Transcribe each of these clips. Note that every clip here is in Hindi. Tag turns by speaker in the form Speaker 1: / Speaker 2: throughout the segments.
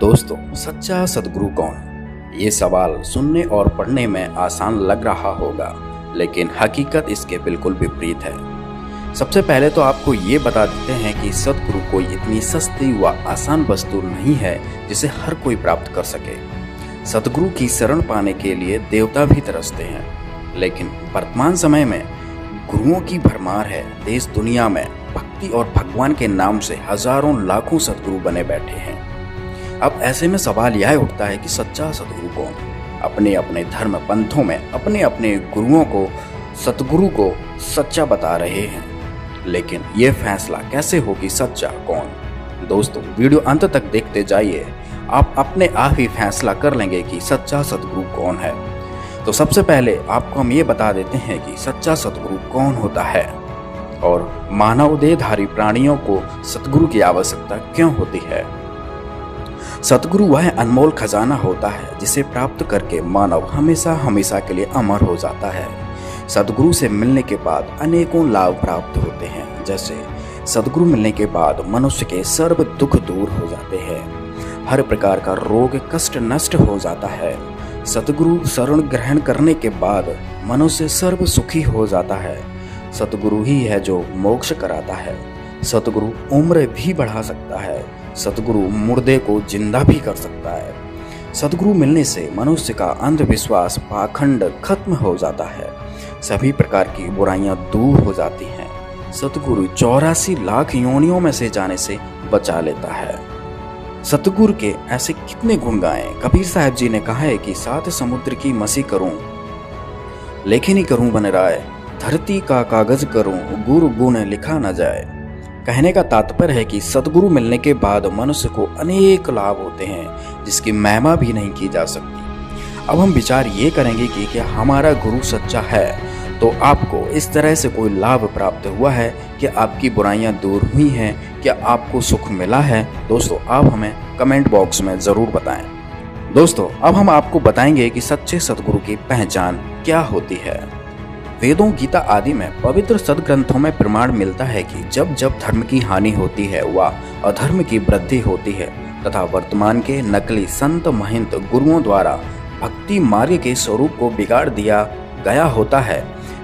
Speaker 1: दोस्तों, सच्चा सद्गुरु कौन? ये सवाल सुनने और पढ़ने में आसान लग रहा होगा, लेकिन हकीकत इसके बिल्कुल विपरीत है। सबसे पहले तो आपको ये बता देते हैं कि सद्गुरु कोई इतनी सस्ती व आसान वस्तु नहीं है जिसे हर कोई प्राप्त कर सके। सद्गुरु की शरण पाने के लिए देवता भी तरसते हैं, लेकिन वर्तमान समय में गुरुओं की भरमार है। देश दुनिया में भक्ति और भगवान के नाम से हजारों लाखों सद्गुरु बने बैठे हैं। अब ऐसे में सवाल यह उठता है कि सच्चा सद्गुरु कौन? अपने अपने धर्म पंथों में अपने अपने गुरुओं को, सद्गुरु को सच्चा बता रहे हैं, लेकिन यह फैसला कैसे हो कि सच्चा कौन? दोस्तों, वीडियो अंत तक देखते जाइए, आप अपने आप ही फैसला कर लेंगे कि सच्चा सद्गुरु कौन है। तो सबसे पहले आपको हम ये बता देते हैं कि सच्चा सद्गुरु कौन होता है और मानव देहधारी प्राणियों को सद्गुरु की आवश्यकता क्यों होती है। सद्गुरु वह अनमोल खजाना होता है जिसे प्राप्त करके मानव हमेशा हमेशा के लिए अमर हो जाता है। सद्गुरु से मिलने के बाद अनेकों लाभ प्राप्त होते हैं। जैसे सद्गुरु मिलने के बाद मनुष्य के सर्व दुख दूर हो जाते हैं, हर प्रकार का रोग कष्ट नष्ट हो जाता है। सद्गुरु शरण ग्रहण करने के बाद मनुष्य सर्व सुखी हो जाता है। सद्गुरु ही है जो मोक्ष कराता है। सद्गुरु उम्र भी बढ़ा सकता है। सद्गुरु मुर्दे को जिंदा भी कर सकता है। सद्गुरु मिलने से मनुष्य का अंधविश्वास पाखंड खत्म हो जाता है। सभी प्रकार की बुराइयां दूर हो जाती हैं। सद्गुरु 84 लाख योनियों में से जाने से बचा लेता है। सद्गुरु के ऐसे कितने गुण गाएं। कबीर साहब जी ने कहा है कि 7 समुद्र की मसी करूं, लेखनी करूं बन राय, धरती का कागज करूं, गुरु गुण लिखा न जाए। कहने का तात्पर्य है कि सद्गुरु मिलने के बाद मनुष्य को अनेक लाभ होते हैं जिसकी महिमा भी नहीं की जा सकती। अब हम विचार ये करेंगे कि क्या हमारा गुरु सच्चा है तो आपको इस तरह से कोई लाभ प्राप्त हुआ है कि आपकी बुराइयां दूर हुई हैं, क्या आपको सुख मिला है? दोस्तों, आप हमें कमेंट बॉक्स में ज़रूर बताएं। दोस्तों, अब हम आपको बताएंगे कि सच्चे सद्गुरु की पहचान क्या होती है। वेदों, गीता आदि में पवित्र सद्ग्रंथों में प्रमाण मिलता है कि जब जब धर्म की हानि होती है व अधर्म की वृद्धि होती है तथा वर्तमान के नकली संत महंत गुरुओं द्वारा भक्ति मार्ग के स्वरूप को बिगाड़ दिया गया होता है,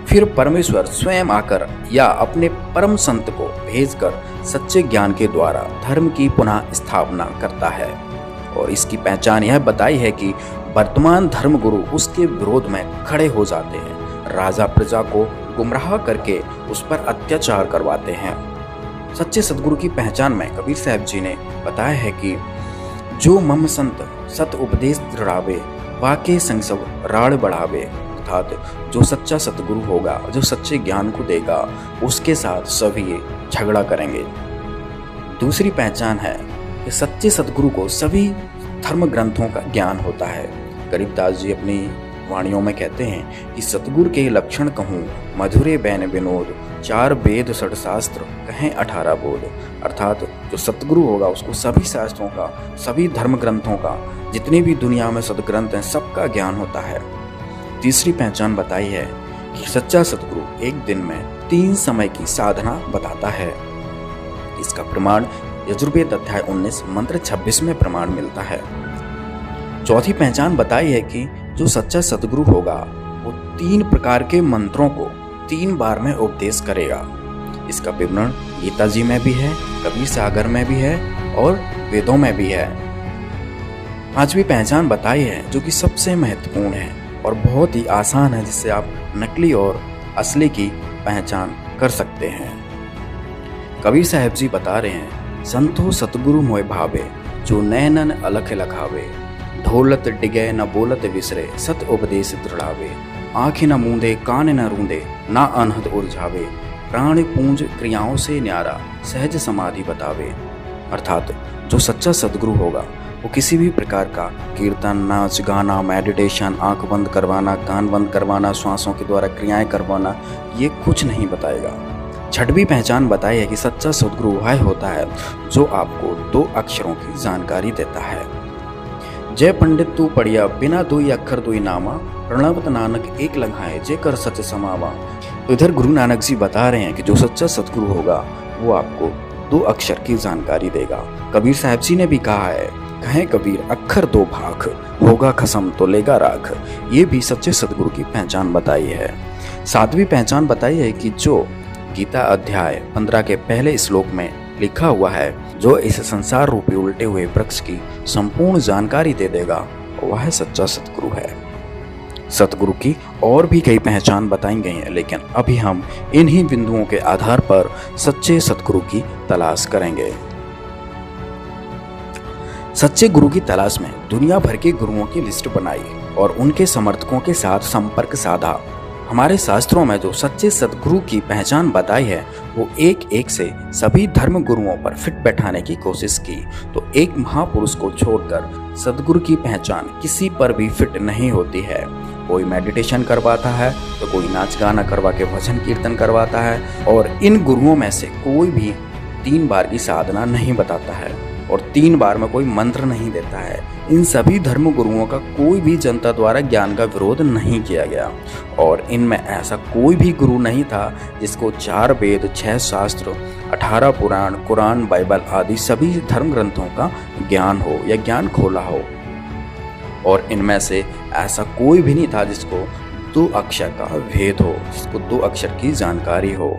Speaker 1: फिर परमेश्वर स्वयं आकर या अपने परम संत को भेजकर सच्चे ज्ञान के द्वारा धर्म की पुनः स्थापना करता है। और इसकी पहचान यह बताई है कि वर्तमान धर्म गुरु उसके विरोध में खड़े हो जाते हैं, राजा प्रजा को गुमराह करके उस पर अत्याचार करवाते हैं। सच्चे सद्गुरु की पहचान में कबीर साहब जी ने बताया है कि जो मम संत सत उपदेश दृढ़ावे, वाके संग सब राड़ बढ़ावे, अर्थात जो सच्चा सद्गुरु होगा, जो सच्चे ज्ञान को देगा, उसके साथ सभी झगड़ा करेंगे। दूसरी पहचान है कि सच्चे सद्गुरु को सभी धर्म ग्रंथों का ज्ञान होता है। गरीबदास जी अपनी वाणियों में कहते हैं कि सद्गुरु के लक्षण कहूँ, मधुरे बैन विनोद, 4 वेद 6 शास्त्र कहें 18 बोध। अर्थात जो सद्गुरु होगा उसको सभी शास्त्रों का, सभी धर्म ग्रंथों का, जितने भी दुनिया में सद्ग्रंथ हैं, सबका ज्ञान होता है। तीसरी पहचान बताई है कि सच्चा सद्गुरु एक दिन में 3 समय की साधना बताता है। इसका प्रमाण यजुर्वेद अध्याय 19 मंत्र 26 में प्रमाण मिलता है। चौथी पहचान बताई है कि जो सच्चा सद्गुरु होगा वो 3 प्रकार के मंत्रों को 3 बार में उपदेश करेगा। इसका विवरण गीता जी में भी है, कबीर सागर में भी है और वेदों में भी है। पांचवी पहचान बताई है जो कि सबसे महत्वपूर्ण है और बहुत ही आसान है, जिससे आप नकली और असली की पहचान कर सकते हैं। कबीर साहब जी बता रहे हैं, संतो सतगुरु मोय भावे, जो नैनन अलख लखावे, ढोलत डिगे न बोलत विसरे, सत उपदेश दृढ़ावे, आँखें न मूंदे कान न रूंदे, ना अनहद उलझावे, प्राण पूंज क्रियाओं से न्यारा, सहज समाधि बतावे। अर्थात जो सच्चा सद्गुरु होगा वो किसी भी प्रकार का कीर्तन, नाच गाना, मेडिटेशन, आंख बंद करवाना, कान बंद करवाना, श्वासों के द्वारा क्रियाएं करवाना, ये कुछ नहीं बताएगा। छठवीं पहचान बताई है कि सच्चा सद्गुरु वह होता है जो आपको 2 अक्षरों की जानकारी देता है। जय पंडित तू पढ़िया, बिना 2 अक्षर 2 नामा, प्रणवत नानक एक लंघाए, जे कर सच समावा। तो इधर गुरु नानक जी बता रहे हैं कि जो सच्चा सद्गुरु होगा वो आपको 2 अक्षर की जानकारी देगा। कबीर साहब जी ने भी कहा है कहें कबीर अक्षर दो भाख, होगा खसम तो लेगा राख। ये भी सच्चे सदगुरु की पहचान बताई है। सातवीं पहचान बताई है कि जो गीता अध्याय 15 के पहले श्लोक में लिखा हुआ है, जो इस संसार रूपी उल्टे हुए वृक्ष की संपूर्ण जानकारी दे देगा, वह सच्चा सतगुरु है। सतगुरु की और भी कई पहचान बताई गई हैं, लेकिन अभी हम इन्हीं बिंदुओं के आधार पर सच्चे सतगुरु की तलाश करेंगे। सच्चे गुरु की तलाश में दुनिया भर के गुरुओं की लिस्ट बनाई और उनके समर्थकों के साथ संपर्क साधा। हमारे शास्त्रों में जो सच्चे सतगुरु की पहचान बताई है, वो एक एक से सभी धर्म गुरुओं पर फिट बैठाने की कोशिश की, तो एक महापुरुष को छोड़कर सतगुरु की पहचान किसी पर भी फिट नहीं होती है। कोई मेडिटेशन करवाता है तो कोई नाच गाना करवा के भजन कीर्तन करवाता है, और इन गुरुओं में से कोई भी 3 बार की साधना नहीं बताता है और 3 बार में कोई मंत्र नहीं देता है। इन सभी धर्म गुरुओं का कोई भी जनता द्वारा ज्ञान का विरोध नहीं किया गया, और इनमें ऐसा कोई भी गुरु नहीं था जिसको 4 वेद, 6 शास्त्र, 18 पुराण, कुरान, बाइबल आदि सभी धर्म ग्रंथों का ज्ञान हो या ज्ञान खोला हो। और इनमें से ऐसा कोई भी नहीं था जिसको 2 अक्षर का भेद हो, जिसको 2 अक्षर की जानकारी हो।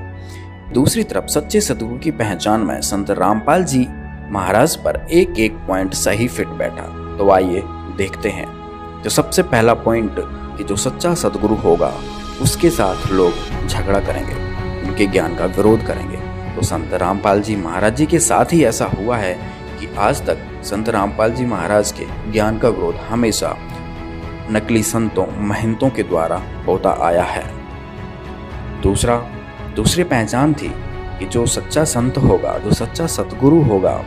Speaker 1: दूसरी तरफ सच्चे सतगुरु की पहचान में संत रामपाल जी महाराज पर एक एक पॉइंट सही फिट बैठा। तो आइए देखते हैं। तो सबसे पहला पॉइंट कि जो सच्चा सतगुरु होगा उसके साथ लोग झगड़ा करेंगे, उनके ज्ञान का विरोध करेंगे। तो संत रामपाल जी महाराज जी के साथ ही ऐसा हुआ है कि आज तक संत रामपाल जी महाराज के ज्ञान का विरोध हमेशा नकली संतों, महंतों के द्वारा होता आया है। दूसरी पहचान थी कि जो सच्चा संत होगा, जो सच्चा सतगुरु होगा,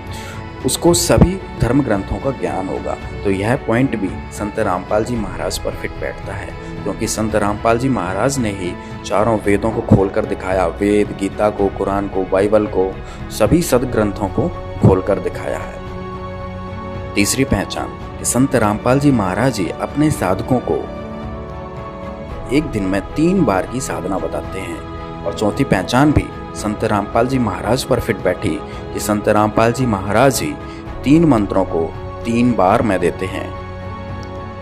Speaker 1: उसको सभी धर्म ग्रंथों का ज्ञान होगा। तो यह पॉइंट भी संत रामपाल जी महाराज पर फिट बैठता है, क्योंकि संत रामपाल जी महाराज ने ही चारों वेदों को खोलकर दिखाया। वेद, गीता को, कुरान को, बाइबल को, सभी सदग्रंथों को खोलकर दिखाया है। तीसरी पहचान कि संत रामपाल जी महाराज जी अपने साधकों को एक दिन में 3 बार की साधना बताते हैं। और चौथी पहचान भी संत रामपाल जी महाराज पर फिट बैठी कि संत रामपाल जी महाराज जी 3 मंत्रों को 3 बार में देते हैं।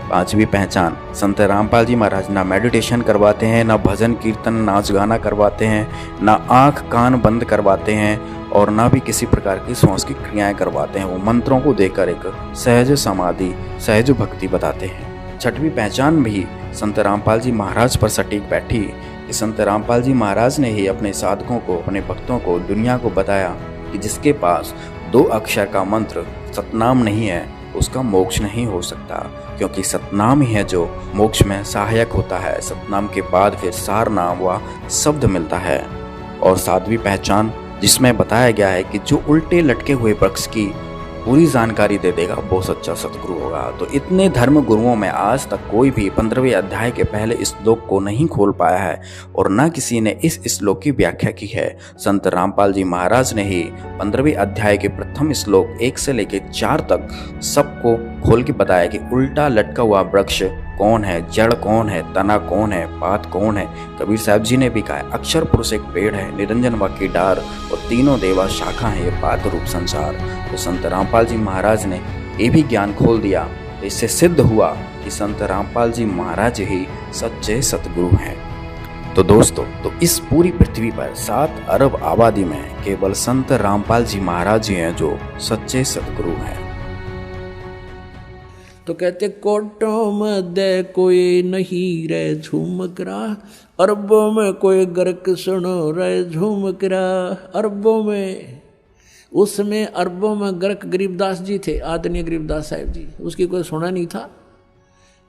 Speaker 1: पांचवी पहचान, संत रामपाल जी महाराज ना मेडिटेशन करवाते हैं, ना भजन कीर्तन, नाच गाना करवाते हैं, ना आँख कान बंद करवाते हैं, और ना भी किसी प्रकार की श्वास की क्रियाएं करवाते हैं। वो मंत्रों को देकर एक सहज समाधि, सहज भक्ति बताते हैं। छठवीं पहचान भी संत रामपाल जी महाराज पर सटीक बैठी कि संत रामपाल जी महाराज ने ही अपने साधकों को, अपने भक्तों को, दुनिया को बताया कि जिसके पास 2 अक्षर का मंत्र सतनाम नहीं है, उसका मोक्ष नहीं हो सकता, क्योंकि सतनाम ही है जो मोक्ष में सहायक होता है। सतनाम के बाद फिर सार नाम व शब्द मिलता है। और 7वीं पहचान जिसमें बताया गया है कि जो उल्टे लटके हुए वृक्ष की पूरी जानकारी दे देगा, वो सच्चा सतगुरु होगा। तो इतने धर्म गुरुओं में आज तक कोई भी 15वें अध्याय के पहले श्लोक को नहीं खोल पाया है, और न किसी ने इस श्लोक की व्याख्या की है। संत रामपाल जी महाराज ने ही 15वें अध्याय के प्रथम श्लोक 1 से लेकर 4 तक सबको खोल के बताया कि उल्टा लटका हुआ वृक्ष कौन है, जड़ कौन है, तना कौन है, पात कौन है। कबीर साहब जी ने भी कहा, अक्षर पुरुष एक पेड़ है, निरंजन वाकी डार, और तीनों देवा शाखा है, ये पात रूप संसार। तो संत रामपाल जी महाराज ने ये भी ज्ञान खोल दिया। तो इससे सिद्ध हुआ कि संत रामपाल जी महाराज ही सच्चे सतगुरु हैं। तो दोस्तों, तो इस पूरी पृथ्वी पर 7 अरब आबादी में केवल संत रामपाल जी महाराज ही हैं जो सच्चे सतगुरु हैं।
Speaker 2: तो कहते कोटों में कोई नहीं रहे झूमकरा, अरबों में कोई गर्क सुनो रहे झूमकरा। अरबों में, उसमें अरबों में गर्क गरीबदास जी थे, आदरणीय गरीबदास साहिब जी, उसकी कोई सुना नहीं था।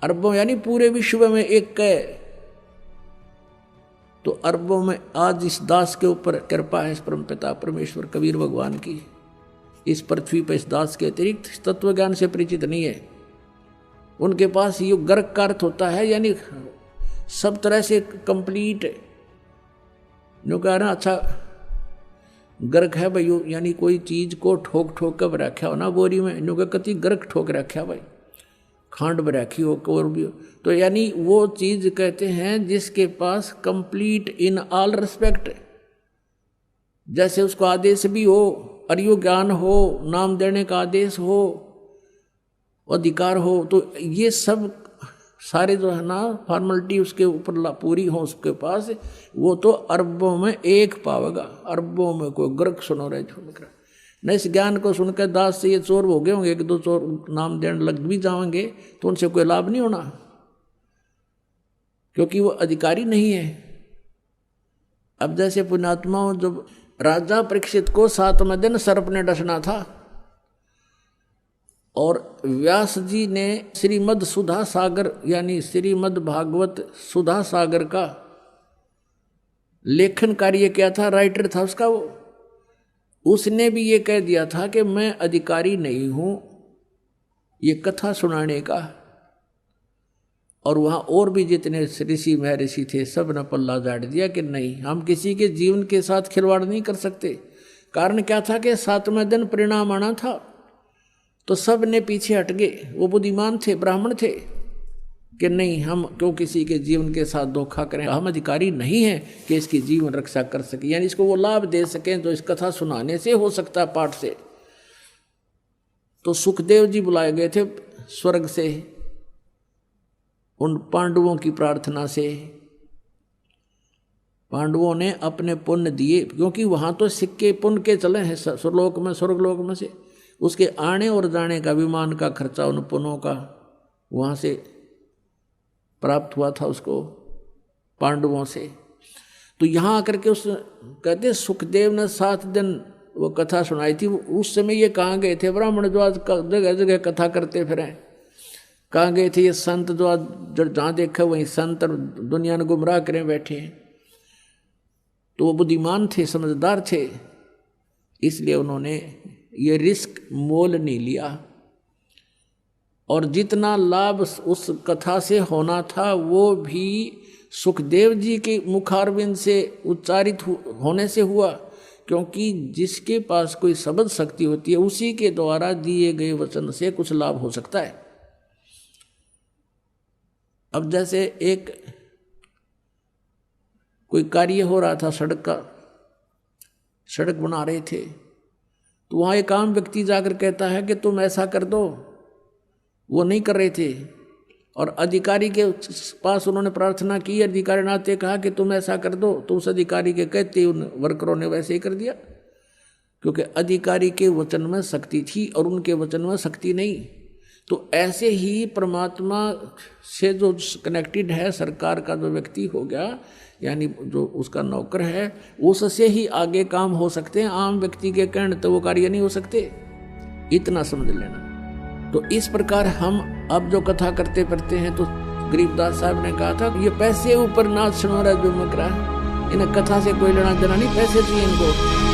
Speaker 2: अरबों यानी पूरे विश्व में एक है। तो अरबों में आज इस दास के ऊपर कृपा है, इस परम पिता परमेश्वर कबीर भगवान की। इस पृथ्वी पर इस दास के अतिरिक्त तत्व ज्ञान से परिचित नहीं है। उनके पास ये गर्क का अर्थ होता है, यानी सब तरह से कंप्लीट। जो कह रहा अच्छा गर्क है भाई, यानी कोई चीज को ठोक ठोक कर रखा हो ना बोरी में, जो कति गर्क ठोक रखा भाई, खांड में रखी हो और भी हो। तो यानी वो चीज कहते हैं जिसके पास कंप्लीट इन ऑल रिस्पेक्ट, जैसे उसको आदेश भी हो, अर्यो ज्ञान हो, नाम देने का आदेश हो, अधिकार हो, तो ये सब सारे जो है ना फॉर्मेलिटी उसके ऊपर पूरी हो उसके पास, वो तो अरबों में एक पावेगा, अरबों में कोई गर्क सुनो रहे झुमकर न। इस ज्ञान को सुनकर दास से ये चोर हो गए होंगे, एक दो चोर नाम देने लग भी जाएंगे तो उनसे कोई लाभ नहीं होना, क्योंकि वो अधिकारी नहीं है। अब जैसे पुण्यात्माओं, जब राजा परीक्षित को 7वें दिन सर्प ने डसना था और व्यास जी ने श्रीमद् सुधा सागर यानी श्रीमद् भागवत सुधा सागर का लेखन कार्य किया था, राइटर था उसका वो, उसने भी ये कह दिया था कि मैं अधिकारी नहीं हूं ये कथा सुनाने का। और वहाँ और भी जितने ऋषि महर्षि थे सब ने पल्ला झाड़ दिया कि नहीं, हम किसी के जीवन के साथ खिलवाड़ नहीं कर सकते। कारण क्या था कि 7वें दिन परिणाम आना था, तो सब ने पीछे हट गए। वो बुद्धिमान थे, ब्राह्मण थे कि नहीं, हम क्यों किसी के जीवन के साथ धोखा करें, हम अधिकारी नहीं हैं कि इसकी जीवन रक्षा कर सके, यानी इसको वो लाभ दे सकें जो इस कथा सुनाने से हो सकता है, पाठ से। तो सुखदेव जी बुलाए गए थे स्वर्ग से उन पांडवों की प्रार्थना से। पांडवों ने अपने पुण्य दिए, क्योंकि वहां तो सिक्के पुण्य के चले हैं स्वर्गलोक में, स्वर्गलोक में से उसके आने और जाने का विमान का खर्चा उन पुण्यों का वहां से प्राप्त हुआ था उसको पांडवों से। तो यहाँ आकर के उस कहते सुखदेव ने 7 दिन वो कथा सुनाई थी। उस समय ये कहाँ गए थे ब्राह्मण जो आज जगह जगह कथा करते फिरें, कहाँ गए थे ये संत जो आज जहाँ देखा वहीं संत और दुनिया ने गुमराह करें बैठे हैं। तो वो बुद्धिमान थे, समझदार थे, इसलिए उन्होंने ये रिस्क मोल नहीं लिया। और जितना लाभ उस कथा से होना था वो भी सुखदेव जी के मुखारविंद से उच्चारित होने से हुआ, क्योंकि जिसके पास कोई शब्द शक्ति होती है उसी के द्वारा दिए गए वचन से कुछ लाभ हो सकता है। अब जैसे एक कोई कार्य हो रहा था सड़क का, सड़क बना रहे थे, तो वहाँ एक आम व्यक्ति जाकर कहता है कि तुम ऐसा कर दो, वो नहीं कर रहे थे। और अधिकारी के पास उन्होंने प्रार्थना की, अधिकारी नाते कहा कि तुम ऐसा कर दो, तो उस अधिकारी के कहते उन वर्करों ने वैसे ही कर दिया, क्योंकि अधिकारी के वचन में शक्ति थी और उनके वचन में शक्ति नहीं। तो ऐसे ही परमात्मा से जो कनेक्टेड है, सरकार का जो व्यक्ति हो गया यानी जो उसका नौकर है, उससे ही आगे काम हो सकते हैं। आम व्यक्ति के कहने तो वो कार्य नहीं हो सकते, इतना समझ लेना। तो इस प्रकार हम अब जो कथा करते पढ़ते हैं, तो गरीबदास साहब ने कहा था ये पैसे ऊपर नाच सुनो रहा जो मकरा, इन्हें कथा से कोई लेना देना नहीं, पैसे चाहिए इनको।